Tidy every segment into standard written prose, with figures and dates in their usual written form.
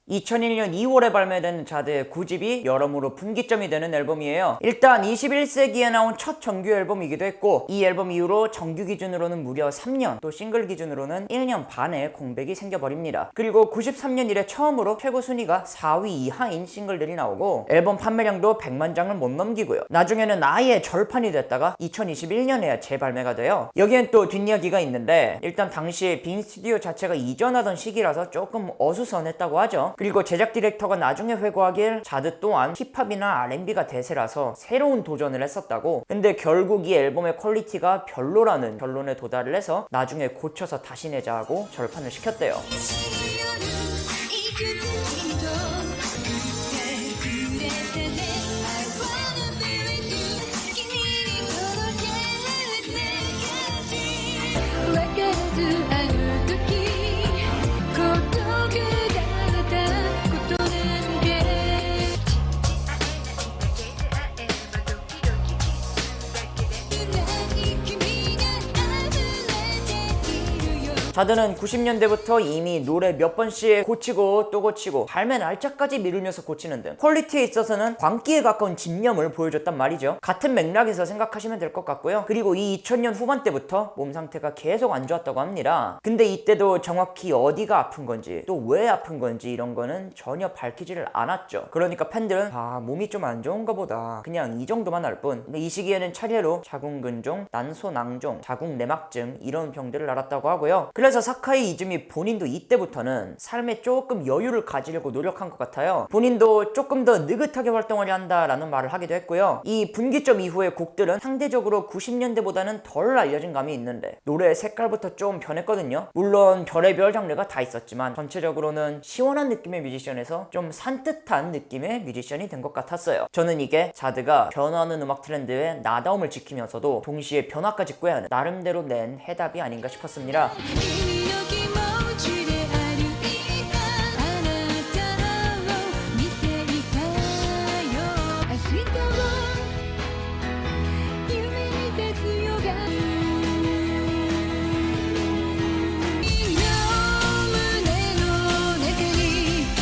2001년 2월에 발매된 자드의 9집이 여러모로 분기점이 되는 앨범이에요. 일단 21세기에 나온 첫 정규 앨범이기도 했고, 이 앨범 이후로 정규 기준으로는 무려 3년, 또 싱글 기준으로는 1년 반의 공백이 생겨버립니다. 그리고 93년 이래 처음으로 최고 순위가 4위 이하인 싱글들이 나오고, 앨범 판매량도 100만 장을 못 넘기고요. 나중에는 아예 절판이 됐다가 2021년에야 재발매가 돼요. 여기엔 또 뒷이야기가 있는데, 일단 당시에 빈 스튜디오 자체가 이전하던 시기라서 조금 어수선했다고 하죠. 그리고 제작 디렉터가 나중에 회고하길 자드 또한 힙합이나 R&B가 대세라서 새로운 도전을 했었다고. 근데 결국 이 앨범의 퀄리티가 별로라는 결론에 도달을 해서 나중에 고쳐서 다시 내자 하고 절판을 시켰대요. 자드는 90년대부터 이미 노래 몇 번씩 고치고 또 고치고 발매 날짜까지 미루면서 고치는 등 퀄리티에 있어서는 광기에 가까운 집념을 보여줬단 말이죠. 같은 맥락에서 생각하시면 될 것 같고요. 그리고 이 2000년 후반때부터 몸 상태가 계속 안 좋았다고 합니다. 근데 이때도 정확히 어디가 아픈 건지 또 왜 아픈 건지 이런 거는 전혀 밝히지를 않았죠. 그러니까 팬들은 몸이 좀 안 좋은가 보다, 그냥 이 정도만 알 뿐. 근데 이 시기에는 차례로 자궁근종, 난소낭종, 자궁내막증 이런 병들을 앓았다고 하고요. 그래서 사카이 이즈미 본인도 이때부터는 삶에 조금 여유를 가지려고 노력한 것 같아요. 본인도 조금 더 느긋하게 활동을 한다라는 말을 하기도 했고요. 이 분기점 이후의 곡들은 상대적으로 90년대보다는 덜 알려진 감이 있는데 노래의 색깔부터 좀 변했거든요. 물론 별의별 장르가 다 있었지만 전체적으로는 시원한 느낌의 뮤지션에서 좀 산뜻한 느낌의 뮤지션이 된 것 같았어요. 저는 이게 자드가 변화하는 음악 트렌드의 나다움을 지키면서도 동시에 변화까지 꾀하는 나름대로 낸 해답이 아닌가 싶었습니다.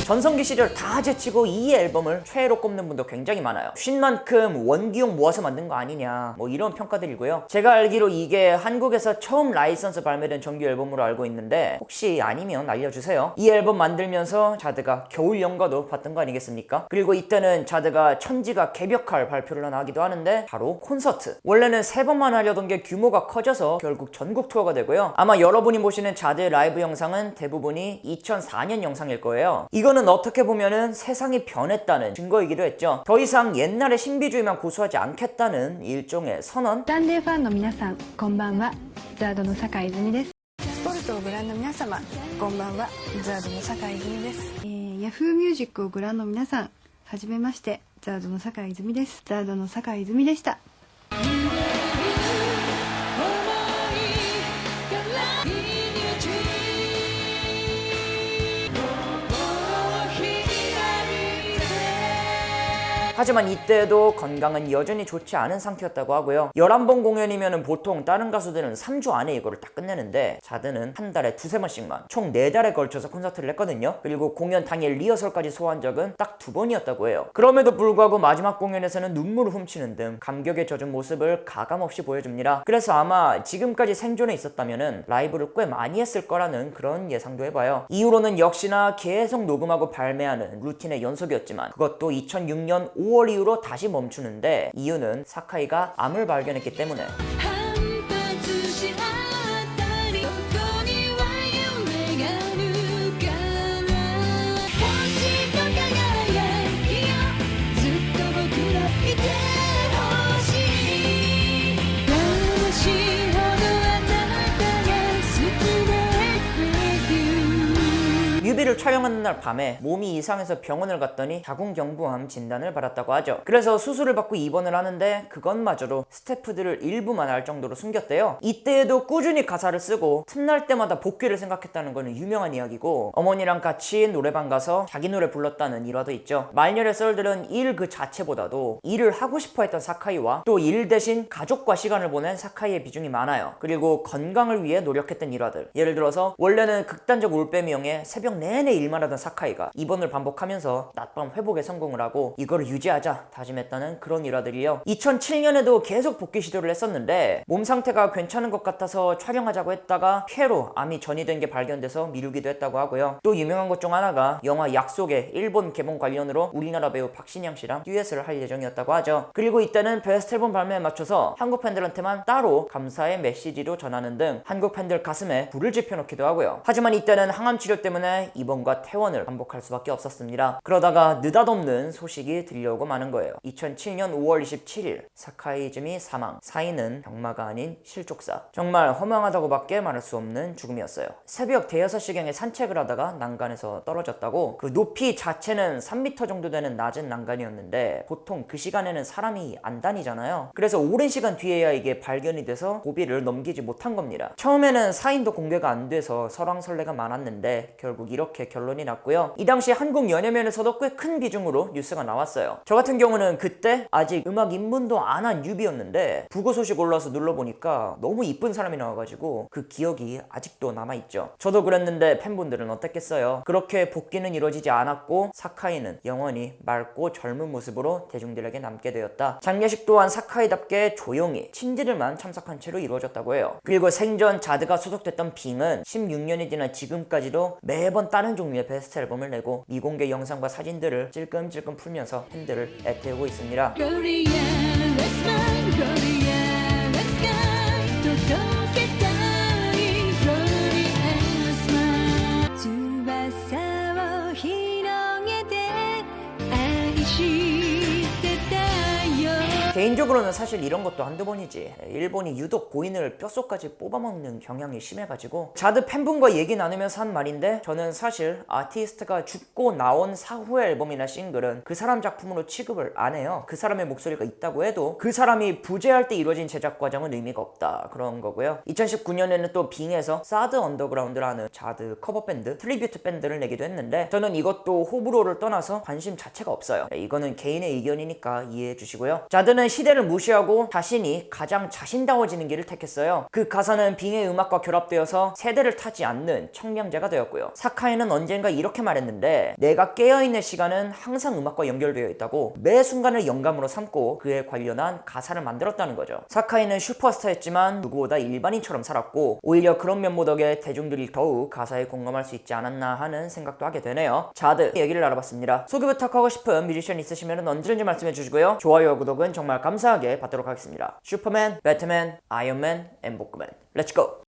전성기 시절 다 제치고 이 앨범을 최애로 꼽는 분도 굉장히 많아요. 쉰 만큼 원기용 모아서 만든 거 아니냐, 뭐 이런 평가들이고요. 제가 알기로 이게 한국에서 처음 라이선스 발매된 정규 앨범으로 알고 있는데 혹시 아니면 알려주세요. 이 앨범 만들면서 자드가 겨울 연가도 봤던 거 아니겠습니까? 그리고 이때는 자드가 천지가 개벽할 발표를 하나 하기도 하는데 바로 콘서트. 원래는 3번만 하려던 게 규모가 커져서 결국 전국 투어가 되고요. 아마 여러분이 보시는 자드의 라이브 영상은 대부분이 2004년 영상일 거예요. 이거는 어떻게 보면은 세상이 변했다는 증거이기도 했죠. 더 이상 옛날의 신비주의만 고수하지 않겠다는 일종의 선언? サンデーファンの皆さん、こんばんは。ザードの酒井泉です。スポルトをご覧の皆様、こんばんは。ザードの酒井泉です。ヤフーミュージックをご覧の皆さん、はじめまして。ザードの酒井泉です。ザードの酒井泉でした。하지만 이때도 건강은 여전히 좋지 않은 상태였다고 하고요. 11번 공연이면 보통 다른 가수들은 3주 안에 이거를 다 끝내는데 자드는 한 달에 2-3번씩만 총 4달에 걸쳐서 콘서트를 했거든요. 그리고 공연 당일 리허설까지 소화한 적은 딱 2번이었다고 해요. 그럼에도 불구하고 마지막 공연에서는 눈물을 훔치는 등 감격에 젖은 모습을 가감없이 보여줍니다. 그래서 아마 지금까지 생존해 있었다면 라이브를 꽤 많이 했을 거라는 그런 예상도 해봐요. 이후로는 역시나 계속 녹음하고 발매하는 루틴의 연속이었지만 그것도 2006년 5월 이후로 다시 멈추는데 이유는 사카이가 암을 발견했기 때문에. 뮤비를 촬영하는 날 밤에 몸이 이상해서 병원을 갔더니 자궁경부암 진단을 받았다고 하죠. 그래서 수술을 받고 입원을 하는데 그것마저도 스태프들을 일부만 알 정도로 숨겼대요. 이때에도 꾸준히 가사를 쓰고 틈날 때마다 복귀를 생각했다는 거는 유명한 이야기고, 어머니랑 같이 노래방 가서 자기 노래 불렀다는 일화도 있죠. 말년의 썰들은 일 그 자체보다도 일을 하고 싶어 했던 사카이와 또 일 대신 가족과 시간을 보낸 사카이의 비중이 많아요. 그리고 건강을 위해 노력했던 일화들, 예를 들어서 원래는 극단적 올빼미형에 새벽 내내 일만 하던 사카이가 입원을 반복하면서 낮밤 회복에 성공을 하고 이거를 유지하자 다짐했다는 그런 일화들이요. 2007년에도 계속 복귀 시도를 했었는데 몸 상태가 괜찮은 것 같아서 촬영하자고 했다가 폐로 암이 전이된 게 발견돼서 미루기도 했다고 하고요. 또 유명한 것 중 하나가 영화 약속의 일본 개봉 관련으로 우리나라 배우 박신양 씨랑 듀엣을 할 예정이었다고 하죠. 그리고 이때는 베스트 앨범 발매에 맞춰서 한국 팬들한테만 따로 감사의 메시지로 전하는 등 한국 팬들 가슴에 불을 지펴놓기도 하고요. 하지만 이때는 항암 치료 때문에 입원과 퇴원을 반복할 수밖에 없었습니다. 그러다가 느닷없는 소식이 들려오고 마는 거예요. 2007년 5월 27일 사카이 이즈미 사망. 사인은 병마가 아닌 실족사. 정말 허망하다고밖에 말할 수 없는 죽음이었어요. 새벽 대여섯 시경에 산책을 하다가 난간에서 떨어졌다고. 그 높이 자체는 3m 정도 되는 낮은 난간이었는데 보통 그 시간에는 사람이 안 다니잖아요. 그래서 오랜 시간 뒤에야 이게 발견이 돼서 고비를 넘기지 못한 겁니다. 처음에는 사인도 공개가 안 돼서 설왕설래가 많았는데 결국 이렇게 결론이 났고요. 이 당시 한국 연예면에서도 꽤 큰 비중으로 뉴스가 나왔어요. 저 같은 경우는 그때 아직 음악 입문도 안 한 뉴비였는데 부고 소식 올라와서 눌러보니까 너무 이쁜 사람이 나와가지고 그 기억이 아직도 남아있죠. 저도 그랬는데 팬분들은 어땠겠어요? 그렇게 복귀는 이루어지지 않았고 사카이는 영원히 맑고 젊은 모습으로 대중들에게 남게 되었다. 장례식 또한 사카이답게 조용히 친지들만 참석한 채로 이루어졌다고 해요. 그리고 생전 자드가 소속됐던 빙은 16년이 지난 지금까지도 매번 다른 종류의 베스트 앨범을 내고 미공개 영상과 사진들을 찔끔찔끔 풀면서 팬들을 애태우고 있습니다. Korea, let's fly, Korea, let's sky. 도도케타이 Korea smile. 翼を広げて愛してたよ. 개인적으로는 사실 이런 것도 한두 번이지. 일본이 유독 고인을 뼛속까지 뽑아먹는 경향이 심해가지고 자드 팬분과 얘기 나누면서 한 말인데 저는 사실 아티스트가 죽고 나온 사후의 앨범이나 싱글은 그 사람 작품으로 취급을 안 해요. 그 사람의 목소리가 있다고 해도 그 사람이 부재할 때 이루어진 제작 과정은 의미가 없다 그런 거고요. 2019년에는 또 빙에서 사드 언더그라운드라는 자드 커버밴드 트리뷰트 밴드를 내기도 했는데 저는 이것도 호불호를 떠나서 관심 자체가 없어요. 이거는 개인의 의견이니까 이해해 주시고요. 자드는 시대를 무시하고 자신이 가장 자신다워지는 길을 택했어요. 그 가사는 빙의 음악과 결합되어서 세대를 타지 않는 청량제가 되었고요. 사카이는 언젠가 이렇게 말했는데 내가 깨어있는 시간은 항상 음악과 연결되어 있다고 매 순간을 영감으로 삼고 그에 관련한 가사를 만들었다는 거죠. 사카이는 슈퍼스타였지만 누구보다 일반인처럼 살았고 오히려 그런 면모 덕에 대중들이 더욱 가사에 공감할 수 있지 않았나 하는 생각도 하게 되네요. 자드 얘기를 알아봤습니다. 소개 부탁하고 싶은 뮤지션 있으시면 언제든지 말씀해 주시고요. 좋아요와 구독은 정말 감사하게 받도록 하겠습니다. 슈퍼맨, 배트맨, 아이언맨, 엠보크맨. 렛츠고!